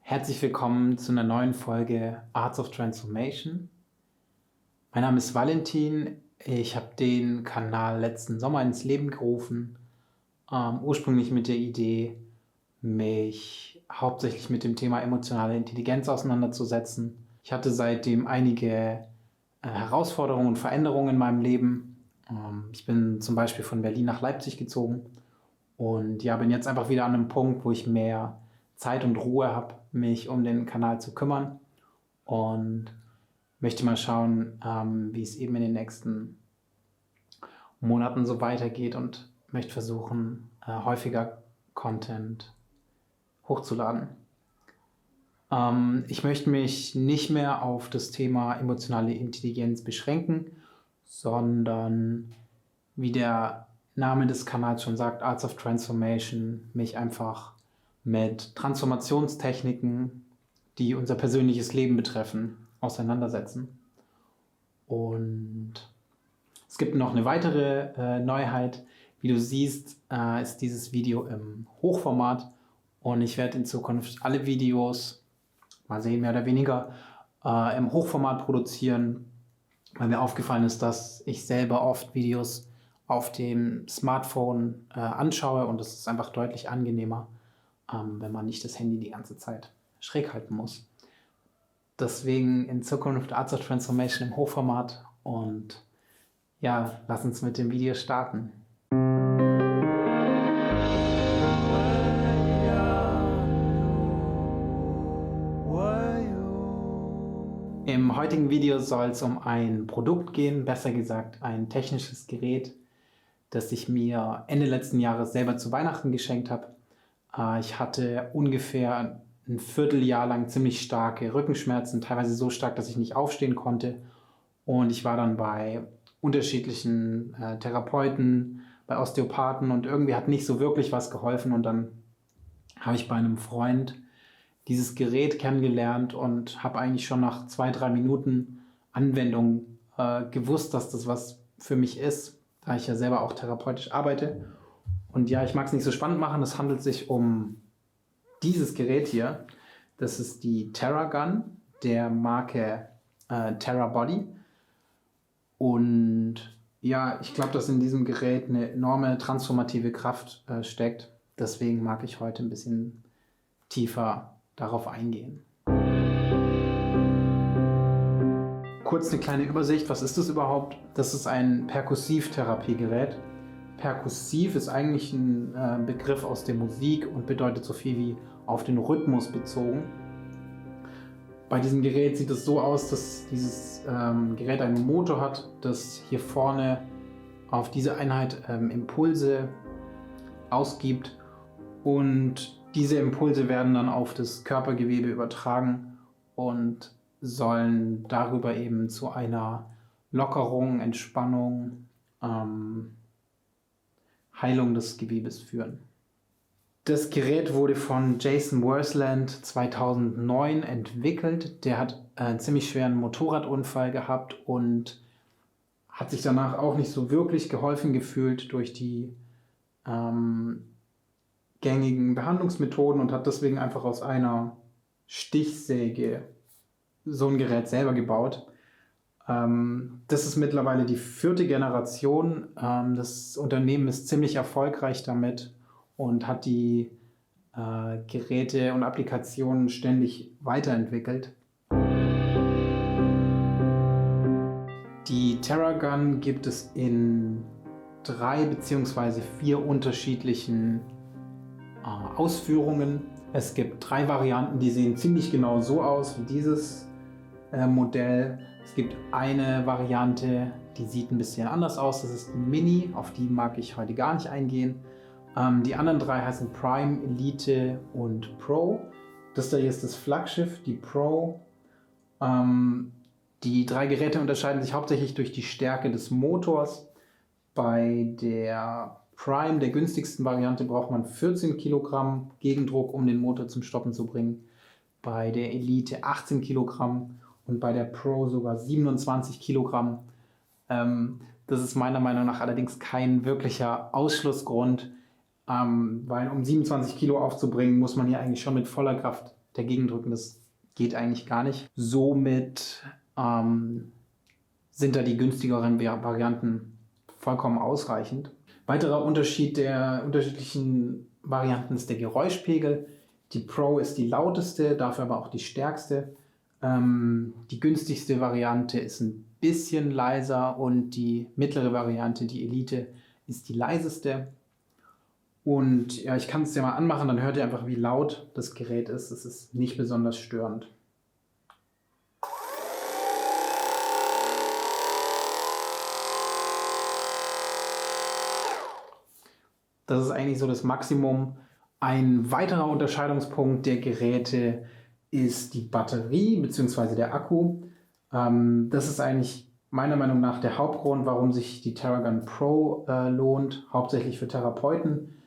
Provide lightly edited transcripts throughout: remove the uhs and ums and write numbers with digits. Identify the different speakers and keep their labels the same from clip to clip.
Speaker 1: Herzlich willkommen zu einer neuen Folge Arts of Transformation. Mein Name ist Valentin. Ich habe den Kanal letzten Sommer ins Leben gerufen, ursprünglich mit der Idee, mich hauptsächlich mit dem Thema emotionale Intelligenz auseinanderzusetzen. Ich hatte seitdem einige Herausforderungen und Veränderungen in meinem Leben. Ich bin zum Beispiel von Berlin nach Leipzig gezogen und ja, bin jetzt einfach wieder an einem Punkt, wo ich mehr Zeit und Ruhe habe, mich um den Kanal zu kümmern und möchte mal schauen, wie es eben in den nächsten Monaten so weitergeht und möchte versuchen, häufiger Content hochzuladen. Ich möchte mich nicht mehr auf das Thema emotionale Intelligenz beschränken, sondern, wie der Name des Kanals schon sagt, Arts of Transformation, mich einfach mit Transformationstechniken, die unser persönliches Leben betreffen, auseinandersetzen. Und es gibt noch eine weitere Neuheit. Wie du siehst, ist dieses Video im Hochformat und ich werde in Zukunft alle Videos, mal sehen, mehr oder weniger, im Hochformat produzieren, weil mir aufgefallen ist, dass ich selber oft Videos auf dem Smartphone anschaue und es ist einfach deutlich angenehmer, wenn man nicht das Handy die ganze Zeit schräg halten muss. Deswegen in Zukunft Arts of Transformation im Hochformat und ja, lass uns mit dem Video starten. Im heutigen Video soll es um ein Produkt gehen, besser gesagt ein technisches Gerät, das ich mir Ende letzten Jahres selber zu Weihnachten geschenkt habe. Ich hatte ungefähr ein Vierteljahr lang ziemlich starke Rückenschmerzen, teilweise so stark, dass ich nicht aufstehen konnte. Und ich war dann bei unterschiedlichen Therapeuten, bei Osteopathen und irgendwie hat nicht so wirklich was geholfen. Und dann habe ich bei einem Freund dieses Gerät kennengelernt und habe eigentlich schon nach 2-3 Minuten Anwendung gewusst, dass das was für mich ist, da ich ja selber auch therapeutisch arbeite. Und ja, ich mag es nicht so spannend machen. Es handelt sich um dieses Gerät hier. Das ist die Theragun der Marke Therabody. Und ja, ich glaube, dass in diesem Gerät eine enorme transformative Kraft steckt. Deswegen mag ich heute ein bisschen tiefer darauf eingehen. Kurz eine kleine Übersicht. Was ist das überhaupt? Das ist ein Perkussivtherapiegerät. Perkussiv ist eigentlich ein Begriff aus der Musik und bedeutet so viel wie auf den Rhythmus bezogen. Bei diesem Gerät sieht es so aus, dass dieses Gerät einen Motor hat, das hier vorne auf diese Einheit Impulse ausgibt und diese Impulse werden dann auf das Körpergewebe übertragen und sollen darüber eben zu einer Lockerung, Entspannung, Heilung des Gewebes führen. Das Gerät wurde von Jason Worsland 2009 entwickelt. Der hat einen ziemlich schweren Motorradunfall gehabt und hat sich danach auch nicht so wirklich geholfen gefühlt durch die gängigen Behandlungsmethoden und hat deswegen einfach aus einer Stichsäge so ein Gerät selber gebaut. Das ist mittlerweile die 4. Generation. Das Unternehmen ist ziemlich erfolgreich damit und hat die Geräte und Applikationen ständig weiterentwickelt. Die Theragun gibt es in 3 bzw. 4 unterschiedlichen Ausführungen. Es gibt 3 Varianten, die sehen ziemlich genau so aus wie dieses Modell. Es gibt eine Variante, die sieht ein bisschen anders aus. Das ist die Mini, auf die mag ich heute gar nicht eingehen. Die anderen 3 heißen Prime, Elite und Pro. Das da hier ist das Flaggschiff, die Pro. Die 3 Geräte unterscheiden sich hauptsächlich durch die Stärke des Motors. Bei der Prime, der günstigsten Variante, braucht man 14 Kilogramm Gegendruck, um den Motor zum Stoppen zu bringen. Bei der Elite 18 Kilogramm und bei der Pro sogar 27 Kilogramm. Das ist meiner Meinung nach allerdings kein wirklicher Ausschlussgrund, weil um 27 Kilo aufzubringen, muss man hier eigentlich schon mit voller Kraft dagegen drücken. Das geht eigentlich gar nicht. Somit sind da die günstigeren Varianten vollkommen ausreichend. Weiterer Unterschied der unterschiedlichen Varianten ist der Geräuschpegel. Die Pro ist die lauteste, dafür aber auch die stärkste. Die günstigste Variante ist ein bisschen leiser und die mittlere Variante, die Elite, ist die leiseste. Und ja, ich kann es ja mal anmachen, dann hört ihr einfach, wie laut das Gerät ist. Es ist nicht besonders störend. Das ist eigentlich so das Maximum. Ein weiterer Unterscheidungspunkt der Geräte ist die Batterie bzw. der Akku. Das ist eigentlich meiner Meinung nach der Hauptgrund, warum sich die Theragun Pro lohnt, hauptsächlich für Therapeuten.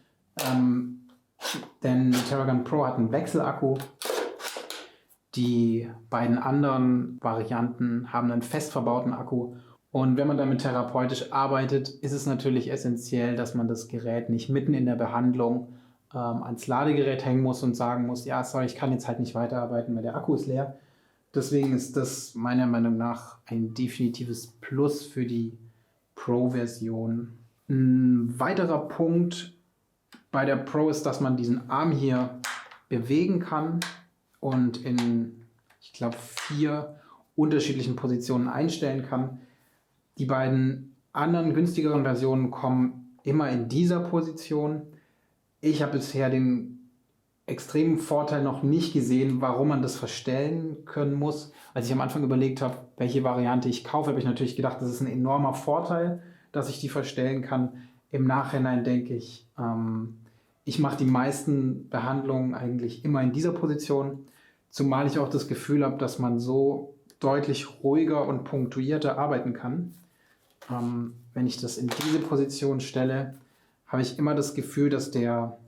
Speaker 1: Denn die Theragun Pro hat einen Wechselakku. Die beiden anderen Varianten haben einen fest verbauten Akku. Und wenn man damit therapeutisch arbeitet, ist es natürlich essentiell, dass man das Gerät nicht mitten in der Behandlung ans Ladegerät hängen muss und sagen muss, ja, sorry, ich kann jetzt halt nicht weiterarbeiten, weil der Akku ist leer. Deswegen ist das meiner Meinung nach ein definitives Plus für die Pro-Version. Ein weiterer Punkt bei der Pro ist, dass man diesen Arm hier bewegen kann und in, ich glaube, 4 unterschiedlichen Positionen einstellen kann. Die beiden anderen günstigeren Versionen kommen immer in dieser Position. Ich habe bisher den extremen Vorteil noch nicht gesehen, warum man das verstellen können muss. Als ich am Anfang überlegt habe, welche Variante ich kaufe, habe ich natürlich gedacht, das ist ein enormer Vorteil, dass ich die verstellen kann. Im Nachhinein denke ich, ich mache die meisten Behandlungen eigentlich immer in dieser Position, zumal ich auch das Gefühl habe, dass man so deutlich ruhiger und punktuierter arbeiten kann. Wenn ich das in diese Position stelle, habe ich immer das Gefühl, dass der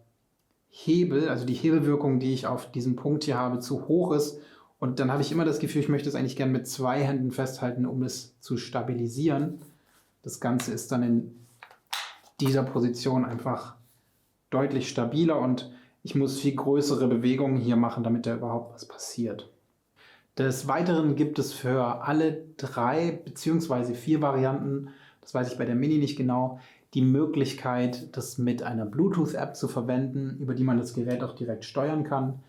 Speaker 1: Hebel, also die Hebelwirkung, die ich auf diesem Punkt hier habe, zu hoch ist. Und dann habe ich immer das Gefühl, ich möchte es eigentlich gerne mit 2 Händen festhalten, um es zu stabilisieren. Das Ganze ist dann in dieser Position einfach deutlich stabiler und ich muss viel größere Bewegungen hier machen, damit da überhaupt was passiert. Des Weiteren gibt es für alle 3 bzw. 4 Varianten, das weiß ich bei der Mini nicht genau, die Möglichkeit, das mit einer Bluetooth-App zu verwenden, über die man das Gerät auch direkt steuern kann.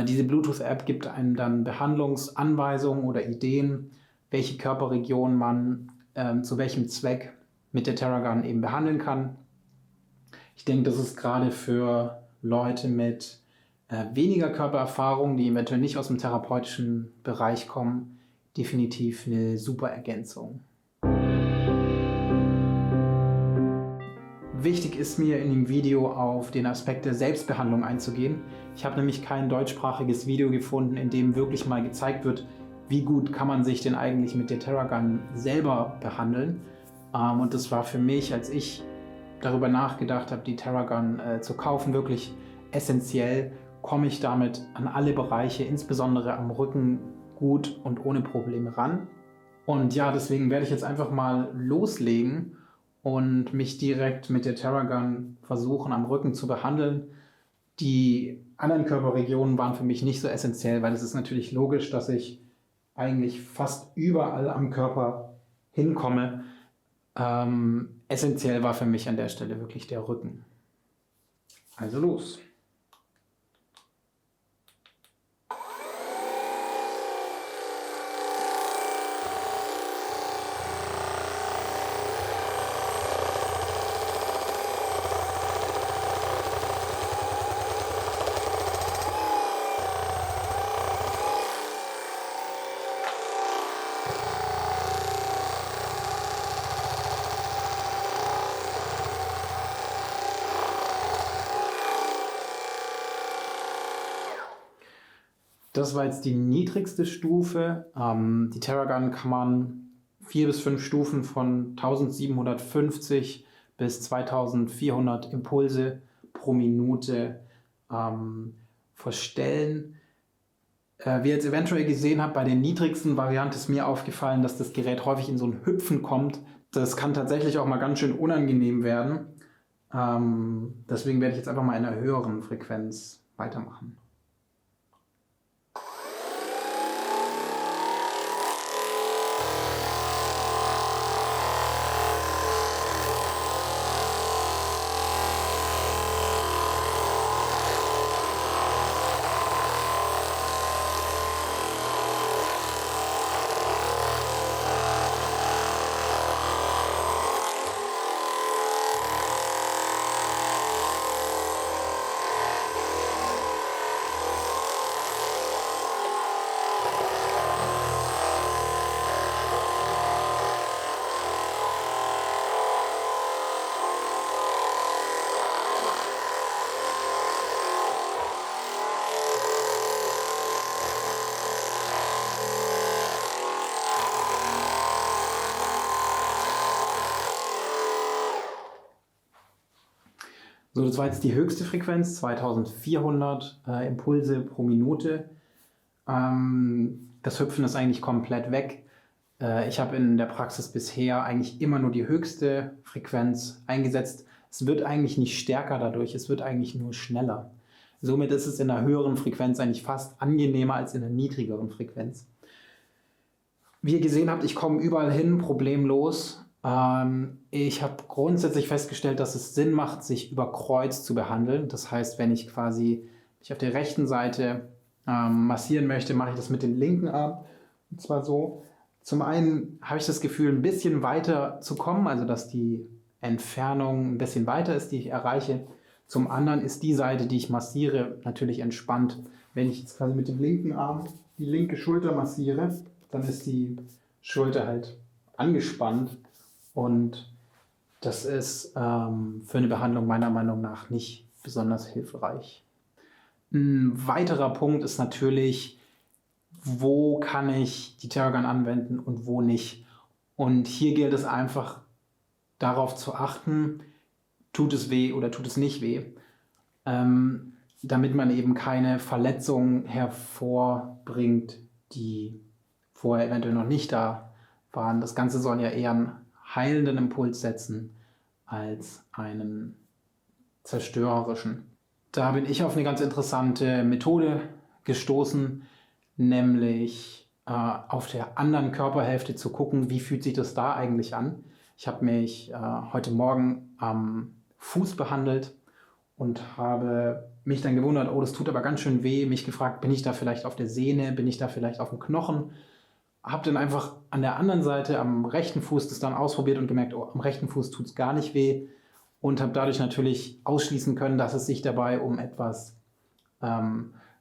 Speaker 1: Diese Bluetooth-App gibt einem dann Behandlungsanweisungen oder Ideen, welche Körperregion man zu welchem Zweck mit der Theragun eben behandeln kann. Ich denke, das ist gerade für Leute mit weniger Körpererfahrung, die eventuell nicht aus dem therapeutischen Bereich kommen, definitiv eine super Ergänzung. Wichtig ist mir in dem Video auf den Aspekt der Selbstbehandlung einzugehen. Ich habe nämlich kein deutschsprachiges Video gefunden, in dem wirklich mal gezeigt wird, wie gut kann man sich denn eigentlich mit der Theragun selber behandeln. Und das war für mich, als ich darüber nachgedacht habe, die Theragun zu kaufen, wirklich essentiell. Komme ich damit an alle Bereiche, insbesondere am Rücken, gut und ohne Probleme ran. Und ja, deswegen werde ich jetzt einfach mal loslegen und mich direkt mit der Theragun versuchen, am Rücken zu behandeln. Die anderen Körperregionen waren für mich nicht so essentiell, weil es ist natürlich logisch, dass ich eigentlich fast überall am Körper hinkomme. Essentiell war für mich an der Stelle wirklich der Rücken. Also los! Das war jetzt die niedrigste Stufe. Die Theragun kann man 4 bis 5 Stufen von 1750 bis 2400 Impulse pro Minute verstellen. Wie ihr jetzt eventuell gesehen habt, bei der niedrigsten Variante ist mir aufgefallen, dass das Gerät häufig in so ein Hüpfen kommt. Das kann tatsächlich auch mal ganz schön unangenehm werden. Deswegen werde ich jetzt einfach mal in einer höheren Frequenz weitermachen. So, das war jetzt die höchste Frequenz, 2400 Impulse pro Minute. Das Hüpfen ist eigentlich komplett weg. Ich habe in der Praxis bisher eigentlich immer nur die höchste Frequenz eingesetzt. Es wird eigentlich nicht stärker dadurch, es wird eigentlich nur schneller. Somit ist es in der höheren Frequenz eigentlich fast angenehmer als in der niedrigeren Frequenz. Wie ihr gesehen habt, ich komme überall hin, problemlos. Ich habe grundsätzlich festgestellt, dass es Sinn macht, sich über Kreuz zu behandeln. Das heißt, wenn ich quasi mich auf der rechten Seite massieren möchte, mache ich das mit dem linken Arm. Und zwar so. Zum einen habe ich das Gefühl, ein bisschen weiter zu kommen, also dass die Entfernung ein bisschen weiter ist, die ich erreiche. Zum anderen ist die Seite, die ich massiere, natürlich entspannt. Wenn ich jetzt quasi mit dem linken Arm die linke Schulter massiere, dann ist die Schulter halt angespannt. Und das ist für eine Behandlung meiner Meinung nach nicht besonders hilfreich. Ein weiterer Punkt ist natürlich, wo kann ich die Theragun anwenden und wo nicht. Und hier gilt es einfach darauf zu achten, tut es weh oder tut es nicht weh, damit man eben keine Verletzungen hervorbringt, die vorher eventuell noch nicht da waren. Das Ganze soll ja eher einen heilenden Impuls setzen als einen zerstörerischen. Da bin ich auf eine ganz interessante Methode gestoßen, nämlich auf der anderen Körperhälfte zu gucken, wie fühlt sich das da eigentlich an. Ich habe mich heute Morgen am Fuß behandelt und habe mich dann gewundert, oh, das tut aber ganz schön weh, mich gefragt, bin ich da vielleicht auf der Sehne, bin ich da vielleicht auf dem Knochen? Habe dann einfach an der anderen Seite, am rechten Fuß, das dann ausprobiert und gemerkt, oh, am rechten Fuß tut es gar nicht weh und habe dadurch natürlich ausschließen können, dass es sich dabei um etwas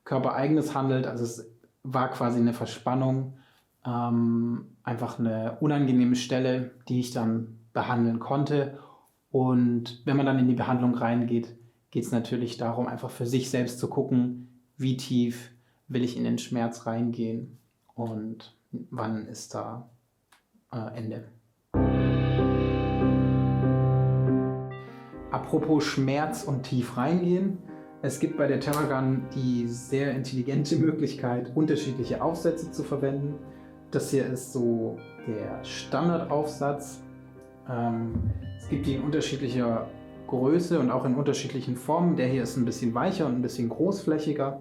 Speaker 1: Körpereigenes handelt. Also es war quasi eine Verspannung, einfach eine unangenehme Stelle, die ich dann behandeln konnte. Und wenn man dann in die Behandlung reingeht, geht es natürlich darum, einfach für sich selbst zu gucken, wie tief will ich in den Schmerz reingehen und wann ist da Ende. Apropos Schmerz und tief reingehen. Es gibt bei der Theragun die sehr intelligente Möglichkeit, unterschiedliche Aufsätze zu verwenden. Das hier ist so der Standardaufsatz. Es gibt die in unterschiedlicher Größe und auch in unterschiedlichen Formen. Der hier ist ein bisschen weicher und ein bisschen großflächiger.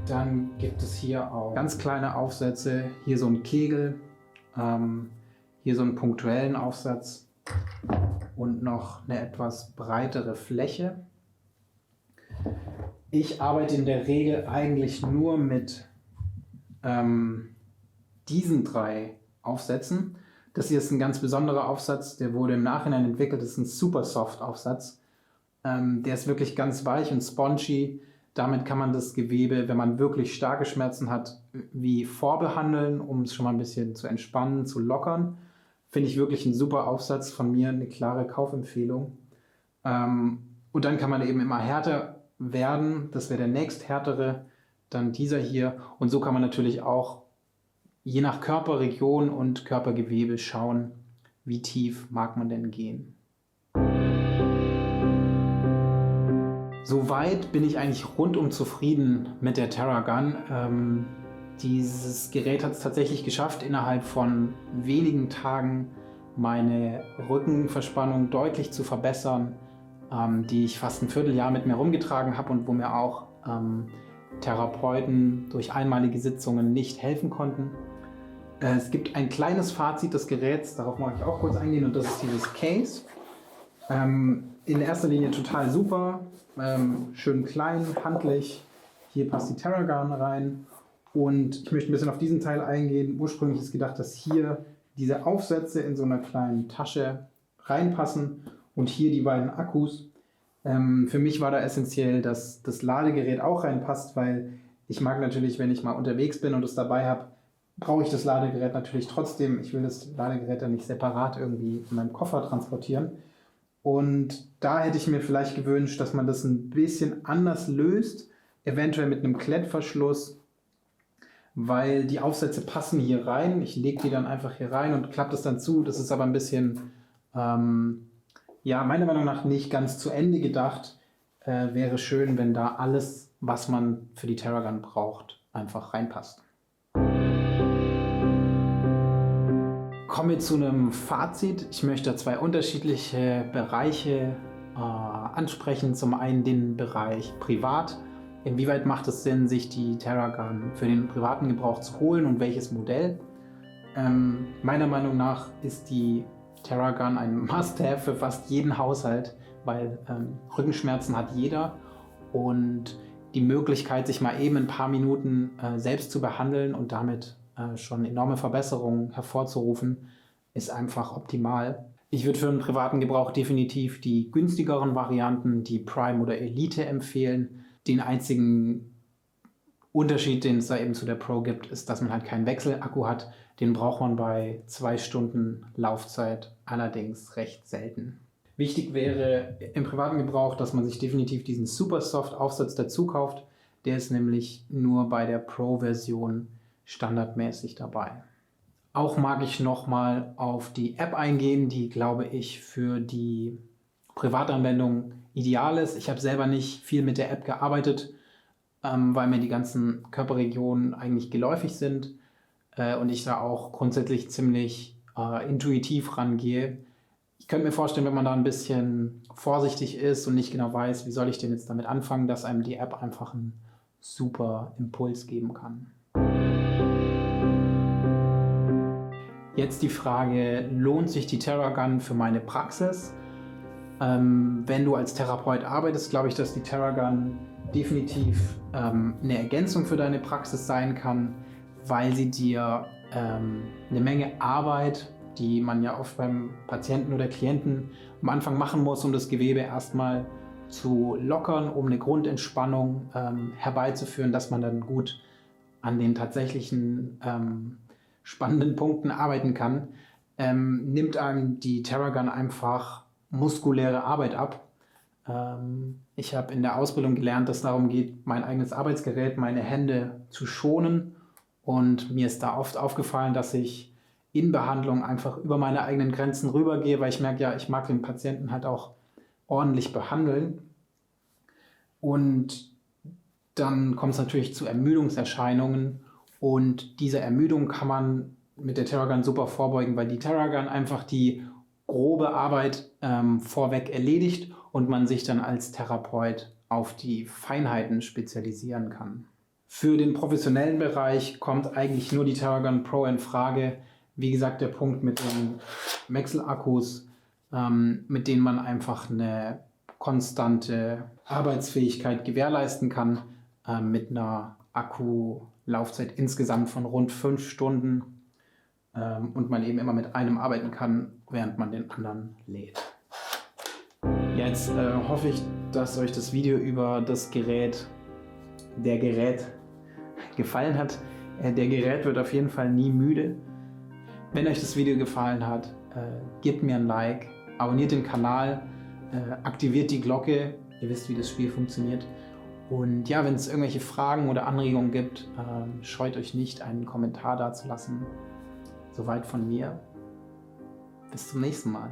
Speaker 1: Dann gibt es hier auch ganz kleine Aufsätze. Hier so ein Kegel, hier so einen punktuellen Aufsatz und noch eine etwas breitere Fläche. Ich arbeite in der Regel eigentlich nur mit diesen 3 Aufsätzen. Das hier ist ein ganz besonderer Aufsatz, der wurde im Nachhinein entwickelt. Das ist ein Super Soft Aufsatz. Der ist wirklich ganz weich und spongy. Damit kann man das Gewebe, wenn man wirklich starke Schmerzen hat, wie vorbehandeln, um es schon mal ein bisschen zu entspannen, zu lockern. Finde ich wirklich ein super Aufsatz, von mir eine klare Kaufempfehlung. Und dann kann man eben immer härter werden. Das wäre der nächsthärtere, dann dieser hier. Und so kann man natürlich auch je nach Körperregion und Körpergewebe schauen, wie tief mag man denn gehen. Soweit bin ich eigentlich rundum zufrieden mit der Theragun. Dieses Gerät hat es tatsächlich geschafft, innerhalb von wenigen Tagen meine Rückenverspannung deutlich zu verbessern, die ich fast ein Vierteljahr mit mir rumgetragen habe und wo mir auch Therapeuten durch einmalige Sitzungen nicht helfen konnten. Es gibt ein kleines Fazit des Geräts, darauf mag ich auch kurz eingehen, und das ist dieses Case. In erster Linie total super, schön klein, handlich. Hier passt die Theragun rein. Und ich möchte ein bisschen auf diesen Teil eingehen. Ursprünglich ist gedacht, dass hier diese Aufsätze in so einer kleinen Tasche reinpassen und hier die beiden Akkus. Für mich war da essentiell, dass das Ladegerät auch reinpasst, weil ich mag natürlich, wenn ich mal unterwegs bin und es dabei habe, brauche ich das Ladegerät natürlich trotzdem. Ich will das Ladegerät dann nicht separat irgendwie in meinem Koffer transportieren. Und da hätte ich mir vielleicht gewünscht, dass man das ein bisschen anders löst, eventuell mit einem Klettverschluss, weil die Aufsätze passen hier rein. Ich lege die dann einfach hier rein und klappe das dann zu. Das ist aber ein bisschen ja, meiner Meinung nach nicht ganz zu Ende gedacht. Wäre schön, wenn da alles, was man für die Terragun braucht, einfach reinpasst. Kommen wir zu einem Fazit. Ich möchte zwei unterschiedliche Bereiche ansprechen. Zum einen den Bereich Privat. Inwieweit macht es Sinn, sich die Terragun für den privaten Gebrauch zu holen und welches Modell? Meiner Meinung nach ist die Terragun ein Must-Have für fast jeden Haushalt, weil Rückenschmerzen hat jeder und die Möglichkeit, sich mal eben ein paar Minuten selbst zu behandeln und damit schon enorme Verbesserungen hervorzurufen, ist einfach optimal. Ich würde für den privaten Gebrauch definitiv die günstigeren Varianten, die Prime oder Elite, empfehlen. Den einzigen Unterschied, den es da eben zu der Pro gibt, ist, dass man halt keinen Wechselakku hat. Den braucht man bei 2 Stunden Laufzeit allerdings recht selten. Wichtig wäre im privaten Gebrauch, dass man sich definitiv diesen Supersoft-Aufsatz dazu kauft. Der ist nämlich nur bei der Pro-Version standardmäßig dabei. Auch mag ich nochmal auf die App eingehen, die, glaube ich, für die Privatanwendung ideal ist. Ich habe selber nicht viel mit der App gearbeitet, weil mir die ganzen Körperregionen eigentlich geläufig sind und ich da auch grundsätzlich ziemlich intuitiv rangehe. Ich könnte mir vorstellen, wenn man da ein bisschen vorsichtig ist und nicht genau weiß, wie soll ich denn jetzt damit anfangen, dass einem die App einfach einen super Impuls geben kann. Jetzt die Frage, lohnt sich die Terragun für meine Praxis? Wenn du als Therapeut arbeitest, glaube ich, dass die Terragun definitiv eine Ergänzung für deine Praxis sein kann, weil sie dir eine Menge Arbeit, die man ja oft beim Patienten oder Klienten am Anfang machen muss, um das Gewebe erstmal zu lockern, um eine Grundentspannung herbeizuführen, dass man dann gut an den tatsächlichen spannenden Punkten arbeiten kann, nimmt einem die Terragun einfach muskuläre Arbeit ab. Ich habe in der Ausbildung gelernt, dass es darum geht, mein eigenes Arbeitsgerät, meine Hände zu schonen, und mir ist da oft aufgefallen, dass ich in Behandlung einfach über meine eigenen Grenzen rübergehe, weil ich merke, ja, ich mag den Patienten halt auch ordentlich behandeln, und dann kommt es natürlich zu Ermüdungserscheinungen. Und diese Ermüdung kann man mit der Terragun super vorbeugen, weil die Terragun einfach die grobe Arbeit vorweg erledigt und man sich dann als Therapeut auf die Feinheiten spezialisieren kann. Für den professionellen Bereich kommt eigentlich nur die Terragun Pro in Frage. Wie gesagt, der Punkt mit den Wechselakkus, mit denen man einfach eine konstante Arbeitsfähigkeit gewährleisten kann, mit einer Akkulaufzeit insgesamt von rund 5 Stunden und man eben immer mit einem arbeiten kann, während man den anderen lädt. Jetzt hoffe ich, dass euch das Video über das Gerät gefallen hat. Der Gerät wird auf jeden Fall nie müde. Wenn euch das Video gefallen hat, gebt mir ein Like, abonniert den Kanal, aktiviert die Glocke, ihr wisst, wie das Spiel funktioniert. Und ja, wenn es irgendwelche Fragen oder Anregungen gibt, scheut euch nicht, einen Kommentar dazulassen. Soweit von mir. Bis zum nächsten Mal.